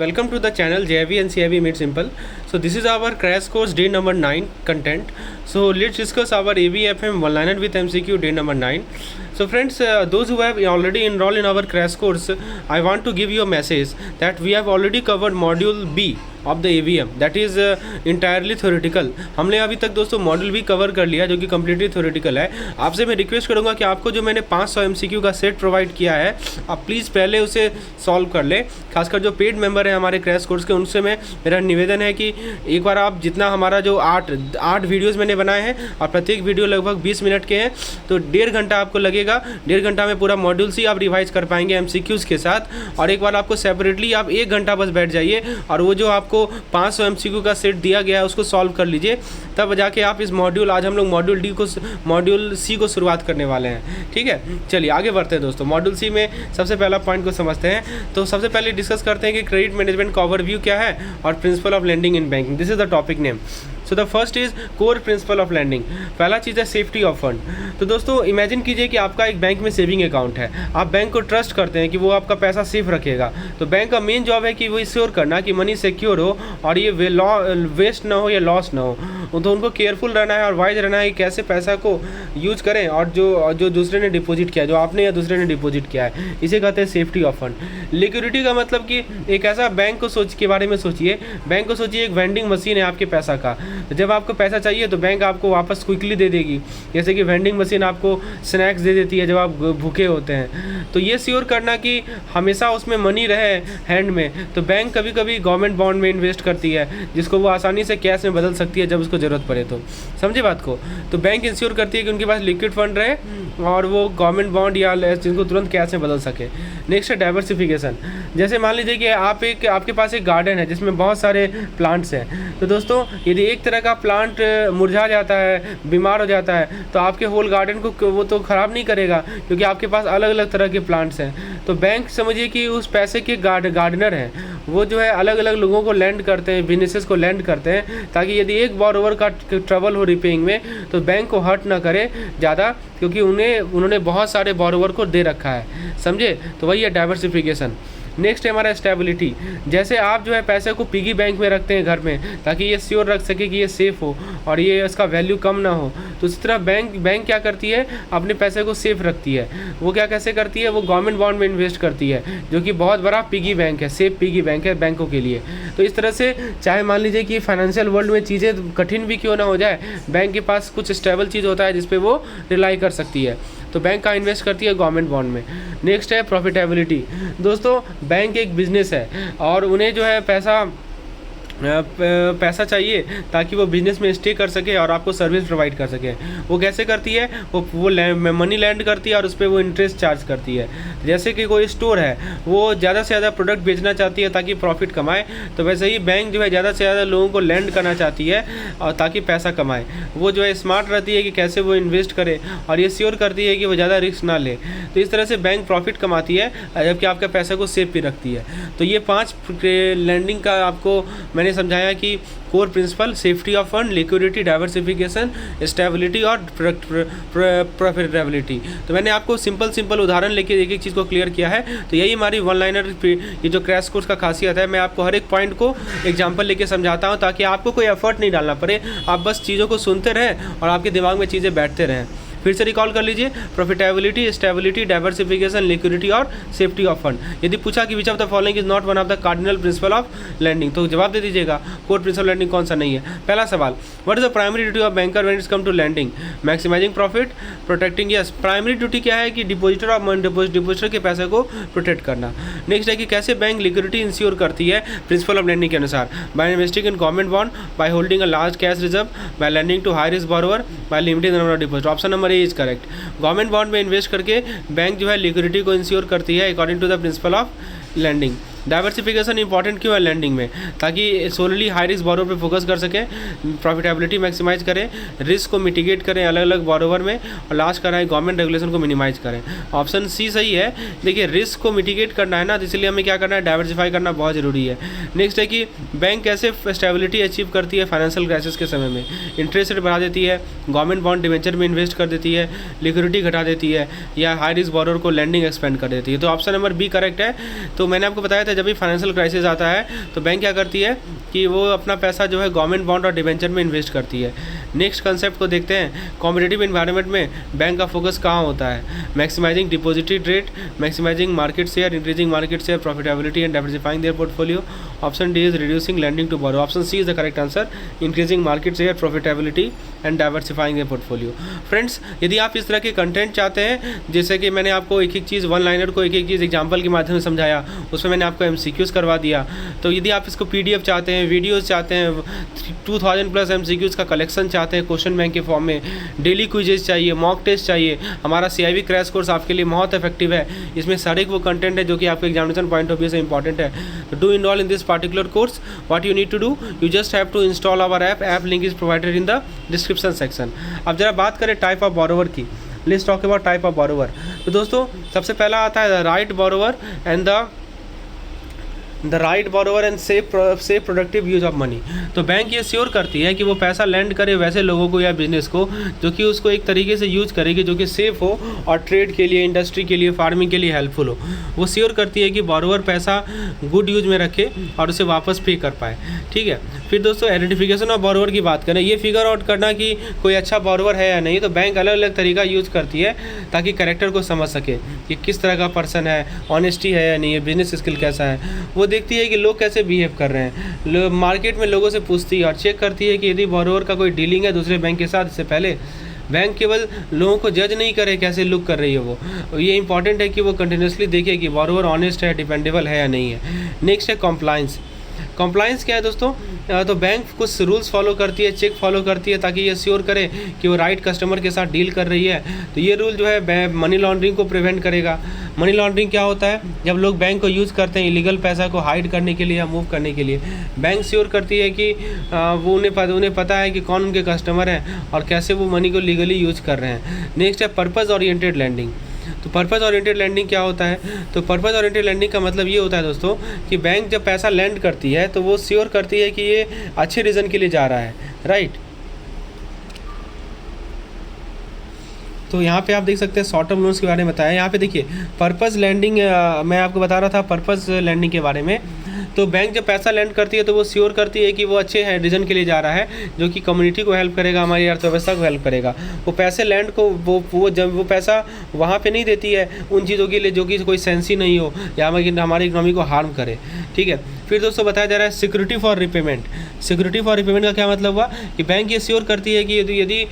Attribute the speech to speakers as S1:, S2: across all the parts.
S1: Welcome to the channel JIV and CIV Made Simple. So this is our crash course day number 9 content. So let's discuss our ABFM one-liner with MCQ day number 9. So friends, those who have already enrolled in our crash course, I want to give you a message that we have already covered module B of the AVM that is entirely theoretical. हमने अभी तक दोस्तों module भी cover कर लिया जो कि completely theoretical है. आपसे मैं रिक्वेस्ट करूंगा कि आपको जो मैंने 500 MCQ का सेट प्रोवाइड किया है आप प्लीज़ पहले उसे सॉल्व कर ले. खासकर जो पेड मेंबर हैं हमारे क्रैश कोर्स के उनसे मेरा निवेदन है कि एक बार आप जितना हमारा जो आठ वीडियोज़ मैंने बनाए हैं और प्रत्येक वीडियो लगभग 20 मिनट के हैं तो 1.5 घंटा आपको लगेगा. 1.5 घंटा में पूरा मॉड्यूल ही आप रिवाइज कर पाएंगे MCQs के साथ. और एक बार आपको सेपरेटली आप 1 घंटा बस बैठ जाइए और वो जो आपको 500 MCQ का सेट दिया गया है उसको सॉल्व कर लीजिए. तब जाके आप इस मॉड्यूल आज हम लोग मॉड्यूल सी को शुरुआत करने वाले हैं. ठीक है, चलिए आगे बढ़ते हैं दोस्तों. मॉड्यूल सी में सबसे पहला पॉइंट को समझते हैं. तो सबसे पहले डिस्कस करते हैं कि क्रेडिट मैनेजमेंट का ओवरव्यू क्या है और principle of lending in banking. This is the topic name. So the first is core principle of lending. पहला चीज़ है सेफ्टी ऑफ फंड. तो दोस्तों इमेजिन कीजिए कि आपका एक बैंक में सेविंग अकाउंट है. आप बैंक को ट्रस्ट करते हैं कि वो आपका पैसा सेफ रखेगा. तो बैंक का मेन जॉब है कि वो इंश्योर करना कि मनी सिक्योर हो और ये वेस्ट ना हो या लॉस ना हो. तो उनको केयरफुल रहना है और वाइज रहना है कि कैसे पैसा को यूज करें और जो दूसरे ने डिपॉजिट किया, जो आपने या दूसरे ने डिपॉजिट किया है, इसे कहते हैं सेफ्टी ऑफ फंड. लिक्विडिटी का मतलब कि एक ऐसा बैंक को के बारे में सोचिए. बैंक को सोचिए एक वेंडिंग मशीन है आपके पैसा का. तो जब आपको पैसा चाहिए तो बैंक आपको वापस क्विकली दे देगी. जैसे कि वेंडिंग मशीन आपको स्नैक्स दे देती है जब आप भूखे होते हैं. तो ये श्योर करना कि हमेशा उसमें मनी रहे हैंड में. तो बैंक कभी कभी गवर्नमेंट बॉन्ड में इन्वेस्ट करती है जिसको वो आसानी से कैश में बदल सकती है जब उसको ज़रूरत पड़े. तो समझे बात को. तो बैंक इंश्योर करती है कि उनके पास लिक्विड फंड रहे और वो गवर्नमेंट बॉन्ड या जिनको तुरंत कैश में बदल सके. नेक्स्ट है डाइवर्सिफिकेशन. जैसे मान लीजिए कि आपके पास एक गार्डन है जिसमें बहुत सारे प्लांट्स हैं. तो दोस्तों यदि एक तरह का प्लांट मुरझा जाता है, बीमार हो जाता है, तो आपके होल गार्डन को वो तो ख़राब नहीं करेगा क्योंकि आपके पास अलग अलग तरह के प्लांट्स हैं. तो बैंक समझिए कि उस पैसे के गार्डनर हैं. वो जो है अलग अलग लोगों को लैंड करते हैं, बिजनेसेस को लैंड करते हैं ताकि यदि एक बोरोवर का ट्रबल हो रिपेइंग में तो बैंक को हर्ट ना करे ज़्यादा क्योंकि उन्होंने बहुत सारे बोरोवर को दे रखा है. समझे. तो वही है डाइवर्सिफिकेशन. नेक्स्ट है हमारा स्टेबिलिटी. जैसे आप जो है पैसे को पिगी बैंक में रखते हैं घर में ताकि ये श्योर रख सके कि ये सेफ़ हो और ये इसका वैल्यू कम ना हो. तो इस तरह बैंक क्या करती है, अपने पैसे को सेफ रखती है. वो कैसे करती है, वो गवर्नमेंट बॉन्ड में इन्वेस्ट करती है जो कि बहुत बड़ा पिगी बैंक है, सेफ पिगी बैंक है बैंकों के लिए. तो इस तरह से चाहे मान लीजिए कि फाइनेंशियल वर्ल्ड में चीज़ें कठिन भी क्यों ना हो जाए, बैंक के पास कुछ स्टेबल चीज़ होता है जिस पर वो रिलाई कर सकती है. तो बैंक का इन्वेस्ट करती है गवर्नमेंट बॉन्ड में. नेक्स्ट है प्रॉफिटेबिलिटी. दोस्तों बैंक एक बिज़नेस है और उन्हें जो है पैसा चाहिए ताकि वो बिज़नेस में स्टे कर सके और आपको सर्विस प्रोवाइड कर सके. वो कैसे करती है, वो मनी लैंड करती है और उस पर वो इंटरेस्ट चार्ज करती है. जैसे कि कोई स्टोर है वो ज़्यादा से ज़्यादा प्रोडक्ट बेचना चाहती है ताकि प्रॉफिट कमाए. तो वैसे ही बैंक जो है ज़्यादा से ज़्यादा लोगों को लैंड करना चाहती है और ताकि पैसा कमाए. वो जो है स्मार्ट रहती है कि कैसे वो इन्वेस्ट करे और ये श्योर करती है कि वो ज़्यादा रिस्क ना ले. तो इस तरह से बैंक प्रॉफिट कमाती है जबकि आपके पैसे को सेफ भी रखती है. तो ये 5 लैंडिंग का आपको मैंने समझाया कि core principle safety of fund, liquidity, diversification, stability और प्रॉफिटेबिलिटी. तो मैंने आपको सिंपल उदाहरण लेके एक चीज़ को क्लियर किया है. तो यही हमारी वन लाइनर ये जो क्रैश कोर्स का खासियत है. मैं आपको हर एक पॉइंट को एग्जांपल लेके समझाता हूँ ताकि आपको कोई एफर्ट नहीं डालना पड़े. आप बस चीज़ों को सुनते रहें और आपके दिमाग में चीज़ें बैठते रहें. फिर से रिकॉल कर लीजिए. प्रॉफिटेबिलिटी, स्टेबिलिटी, डाइवर्सिफिकेशन, लिक्विडिटी और सेफ्टी ऑफ फंड. यदि पूछा कि which of the following is not one of the cardinal principle of lending, तो जवाब दे दीजिएगा कोर प्रिंसिपल लैंडिंग कौन सा नहीं है. पहला सवाल, what is the primary duty of banker when it's come to lending? Maximising profit, protecting. Yes, primary duty क्या है कि डिपोजिटर के पैसे को प्रोटेक्ट करना. नेक्स्ट है कि कैसे बैंक लिक्विडिटी इंश्योर करती है प्रिंसिपल ऑफ लैंडिंग के अनुसार. By investing in government bond, by holding a large cash reserve, by lending to high risk borrower, by limiting the number of deposit. Option number A is correct. Government bond में invest करके bank जो है liquidity को ensure करती है according to the principle of lending. Diversification important क्यों है lending में, ताकि सोलली हाई रिस्क बोरोवर पे फोकस कर सकें, प्रॉफिटेबिलिटी मैक्सिमाइज करें, रिस्क को मिटिगेट करें अलग अलग बोरोवर में, और लास्ट कराएं गवर्नमेंट रेगुलेशन को मिनिमाइज करें. ऑप्शन सी सही है. देखिए रिस्क को मिटिगेट करना है ना, तो इसलिए हमें क्या करना है, डाइवर्सिफाई करना बहुत ज़रूरी है. नेक्स्ट है कि बैंक कैसे स्टेबिलिटी अचीव करती है फाइनेंशियल क्राइसिस के समय में. इंटरेस्ट रेट बढ़ा देती है, गवर्नमेंट बॉन्ड डिवेंचर में इन्वेस्ट कर देती है, लिक्विडिटी घटा देती है, या हाई रिस्क बोरोवर को लैंडिंग एक्सपेंड कर देती है. तो ऑप्शन नंबर बी करेक्ट है. तो मैंने आपको बताया था है जब भी फाइनेंशियल क्राइसिस आता है तो बैंक क्या करती है कि वो अपना पैसा जो है गवर्नमेंट बॉन्ड और डिबेंचर में इन्वेस्ट करती है। नेक्स्ट कंसेप्ट को देखते हैं। कॉम्पिटिटिव इन्वायरमेंट में बैंक का फोकस कहाँ होता है? Maximising depository rate, maximising market share, increasing market share, profitability and diversifying their portfolio. Option D is reducing lending to borrow. Option C is the correct answer, increasing market share, profitability and diversifying their portfolio. Friends, यदि आप इस तरह के content चाहते हैं, जैसे कि मैंने आपको एक एक चीज़ वन लाइनर को एक एक चीज़ एग्जाम्पल के माध्यम से समझाया, उसमें मैंने आपको MCQs करवा दिया, तो यदि आप इसको PDF चाहते हैं, वीडियोज़ चाहते हैं, 2000+ MCQs का कलेक्शन चाहते हैं क्वेश्चन बैंक के फॉर्म में, डेली क्विजेज चाहिए, मॉक टेस्ट चाहिए, हमारा CIB क्रैश कोर्स आपके लिए बहुत इफेक्टिव है। इसमें सारे वो कंटेंट है जो कि आपके एग्जामिनेशन पॉइंट ऑफ व्यू से इंपॉर्टेंट है। तो do enrol in this particular course, what you need to do, you just have to install our app link is provided in the description section. अब जरा बात करें टाइप ऑफ बोरोवर की। Let's talk about type of borrower. तो दोस्तों, सबसे पहला आता है the right borrower and the right borrower and safe productive use of money. तो बैंक ये श्योर करती है कि वो पैसा लैंड करे वैसे लोगों को या बिजनेस को जो कि उसको एक तरीके से यूज करेगी जो कि सेफ हो और ट्रेड के लिए, इंडस्ट्री के लिए, फार्मिंग के लिए हेल्पफुल हो। वो श्योर करती है कि बोरोवर पैसा गुड यूज में रखे और उसे वापस पे कर पाए। ठीक है। फिर दोस्तों, आइडेंटिफिकेशन ऑफ बोरोवर की बात करें, ये फिगर आउट करना कि कोई अच्छा बोरोवर है या नहीं, तो बैंक अलग अलग तरीका यूज करती है ताकि कैरेक्टर को समझ सके कि किस तरह का पर्सन है, ऑनेस्टी है या नहीं है, बिजनेस स्किल कैसा है। वो देखती है कि लोग कैसे बिहेव कर रहे हैं, मार्केट में लोगों से पूछती है और चेक करती है कि यदि बोरोवर का कोई डीलिंग है दूसरे बैंक के साथ, इससे पहले बैंक केवल लोगों को जज नहीं करे कैसे लुक कर रही है वो, ये इंपॉर्टेंट है कि वो कंटिन्यूसली देखे कि बोरोवर ऑनेस्ट है, डिपेंडेबल है या नहीं है। नेक्स्ट है कॉम्प्लाइंस। कॉम्प्लाइंस क्या है दोस्तों? तो बैंक कुछ रूल्स फॉलो करती है, चेक फॉलो करती है ताकि ये श्योर करे कि वो राइट कस्टमर के साथ डील कर रही है। तो ये रूल जो है मनी लॉन्ड्रिंग को प्रिवेंट करेगा। मनी लॉन्ड्रिंग क्या होता है? जब लोग बैंक को यूज़ करते हैं इलीगल पैसा को हाइड करने के लिए या मूव करने के लिए, बैंक श्योर करती है कि वो उन्हें पता है कि कौन उनके कस्टमर हैं और कैसे वो मनी को लीगली यूज़ कर रहे हैं। नेक्स्ट है पर्पज़ ओरिएंटेड लैंडिंग। तो पर्पज़ ओरिएंटेड लैंडिंग क्या होता है? तो पर्पज़ ओरिएंटेड लैंडिंग का मतलब ये होता है दोस्तों कि बैंक जब पैसा लैंड करती है तो वो श्योर करती है कि ये अच्छे रीज़न के लिए जा रहा है, राइट। तो यहाँ पे आप देख सकते हैं शॉर्ट टर्म लोन्स के बारे में बताया। यहाँ पे देखिए पर्पज़ लैंडिंग, मैं आपको बता रहा था पर्पज़ लैंडिंग के बारे में। तो बैंक जब पैसा लैंड करती है तो वो श्योर करती है कि वो अच्छे हैं रीज़न के लिए जा रहा है जो कि कम्युनिटी को हेल्प करेगा, हमारी अर्थव्यवस्था को हेल्प करेगा। वो पैसे लैंड को वो जब वो पैसा वहाँ पे नहीं देती है उन चीज़ों के लिए जो कि कोई सेंस ही नहीं हो या हमारी इकोनॉमी को हार्म करे। ठीक है। फिर दोस्तों बताया जा रहा है security for repayment. Security for repayment का क्या मतलब हुआ कि बैंक ये श्योर करती है कि यदि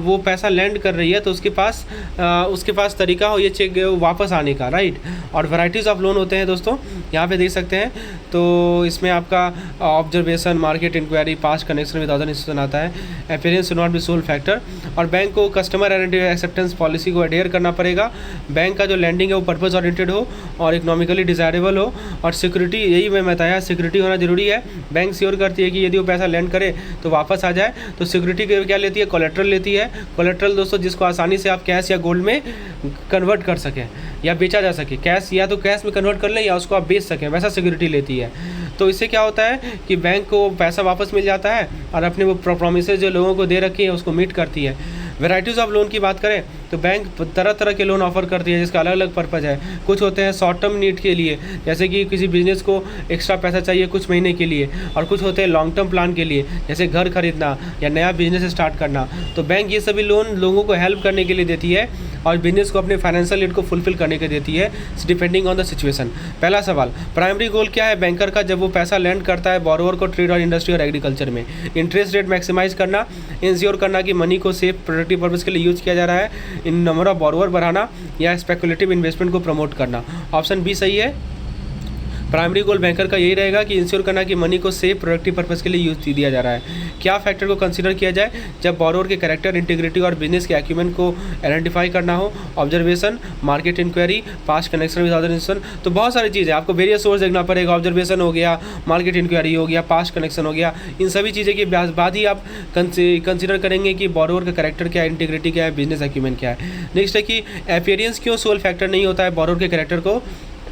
S1: वो पैसा लैंड कर रही है तो उसके पास तरीका हो ये चेक वापस आने का, राइट। और वैराइटीज़ ऑफ लोन होते हैं दोस्तों, यहाँ पे देख सकते हैं। तो इसमें आपका observation, market enquiry, past connection with other institution आता है। Appearance should not be sole factor. और बैंक को कस्टमर एक्सेप्टेंस पॉलिसी को एडेयर करना पड़ेगा। बैंक का जो लैंडिंग है वो पर्पस ओरिएंटेड हो और इकोनॉमिकली डिज़ायरेबल हो। और सिक्योरिटी, यही मैं बताया, सिक्योरिटी होना जरूरी है। बैंक श्योर करती है कि यदि वो पैसा लैंड करे तो वापस आ जाए। तो सिक्योरिटी क्या लेती है? कोलेट्रल लेती है। कोलेट्रल दोस्तों जिसको आसानी से आप कैश या गोल्ड में कन्वर्ट कर सकें या बेचा जा सके। कैश या तो कैश में कन्वर्ट कर लें या उसको आप बेच सकें, वैसा सिक्योरिटी लेती है। तो इससे क्या होता है कि बैंक को पैसा वापस मिल जाता है और अपने वो प्रोमिसेस जो लोगों को दे रखी है उसको मीट करती है। वैराइटीज़ ऑफ लोन की बात करें तो बैंक तरह तरह के लोन ऑफर करती है जिसका अलग अलग पर्पज़ है। कुछ होते हैं शॉर्ट टर्म नीड के लिए, जैसे कि किसी बिजनेस को एक्स्ट्रा पैसा चाहिए कुछ महीने के लिए, और कुछ होते हैं लॉन्ग टर्म प्लान के लिए, जैसे घर खरीदना या नया बिजनेस स्टार्ट करना। तो बैंक ये सभी लोन लोगों को हेल्प करने के लिए देती है और बिजनेस को अपने फाइनेंशियल नीड को फुलफिल करने के देती है, डिपेंडिंग ऑन द सिचुएशन। पहला सवाल, प्राइमरी गोल क्या है बैंकर का जब वो पैसा लैंड करता है बोरोवर को ट्रेड और इंडस्ट्री और एग्रीकल्चर में? इंटरेस्ट रेट मैक्सिमाइज करना, इंश्योर करना कि मनी को सेफ प्रोडक्टिव पर्पज़ के लिए यूज किया जा रहा है, इन नंबर ऑफ बोरोवर बढ़ाना, या स्पेकुलेटिव इन्वेस्टमेंट को प्रमोट करना। ऑप्शन बी सही है। प्राइमरी गोल बैंकर का यही रहेगा कि इंश्योर करना कि मनी को सेफ प्रोडक्टिव पर्पज़ के लिए यूज दिया जा रहा है। क्या फैक्टर को कंसीडर किया जाए जब बोरोवर के कैरेक्टर, इंटीग्रिटी और बिजनेस के एक्यूमेंट को आइडेंटिफाई करना हो? Observation, market enquiry, past connection with other institution. तो बहुत सारी चीज़ें आपको वेरियस सोर्स देखना पड़ेगा। ऑब्जर्वेशन हो गया, मार्केट इंक्वायरी हो गया, पास्ट कनेक्शन हो गया, इन सभी चीज़ें के बाद ही आप कंसिडर करेंगे कि बोरोवर का कैरेक्टर क्या है, इंटीग्रिटी क्या है, बिजनेस एक्यूमेंट क्या है। नेक्स्ट है कि अपीयरेंस क्यों सोल फैक्टर नहीं होता है बोरोवर के कैरेक्टर को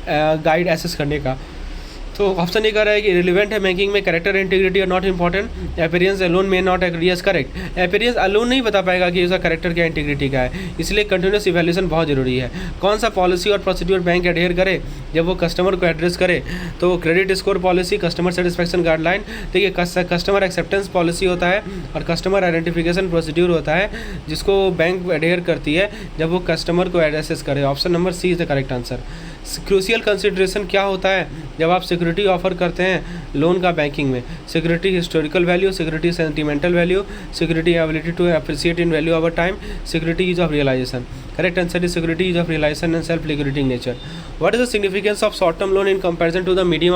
S1: गाइड एसेस करने का? तो ऑप्शन ये कह रहा है कि रिलेवेंट है बैंकिंग में, character integrity are not important, appearance alone में not agree, yes correct, appearance alone नहीं बता पाएगा कि उसका कैरेक्टर क्या इंटीग्रिटी का है, इसलिए कंटिन्यूस इवैल्यूएशन बहुत जरूरी है। कौन सा पॉलिसी और प्रोसीड्यूर बैंक एडहेयर करे जब वो कस्टमर को एड्रेस करे, तो credit score policy, customer satisfaction guideline, देखिए कस्टमर एक्सेप्टेंस पॉलिसी होता है और कस्टमर आइडेंटिफिकेशन प्रोसीड्यूर होता है जिसको बैंक एडहेयर करती है जब वो कस्टमर को एड्रेस करे। Option number C is the correct answer. Crucial consideration क्या होता है जब आप सिक्योरिटी ऑफर करते हैं लोन का बैंकिंग में? Security historical value, security sentimental value, security ability to appreciate in value over time, security use of realization. Correct answer is security use of realization and self liquidating nature. What is the significance of short term loan in comparison to the medium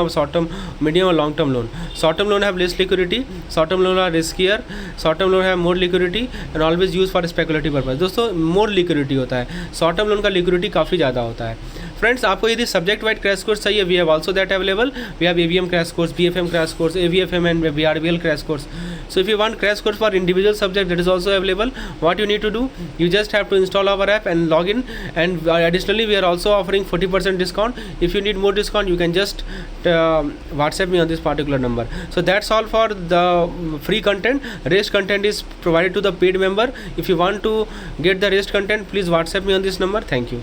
S1: or long term loan? Short term loan have less liquidity, short term loan are riskier, short term loan have more liquidity and always use for speculative purpose. दोस्तों more liquidity होता है, short term loan का liquidity काफ़ी ज़्यादा होता है। Friends आपको यदि सब्जेक्ट वाइड क्रैश कोर्स चाहिए, we have also that available. We have ABM crash course, BFM crash course, AVFM and BRBL crash course. So if you want crash course for individual subject, that is also available. What you need to do, you just have to install our app and log in, and additionally we are also offering 40% discount. If you need more discount, you can just WhatsApp me on this particular number. So that's all for the free content. Rest content is provided to the paid member. If you want to get the rest content, please WhatsApp me on this number. Thank you.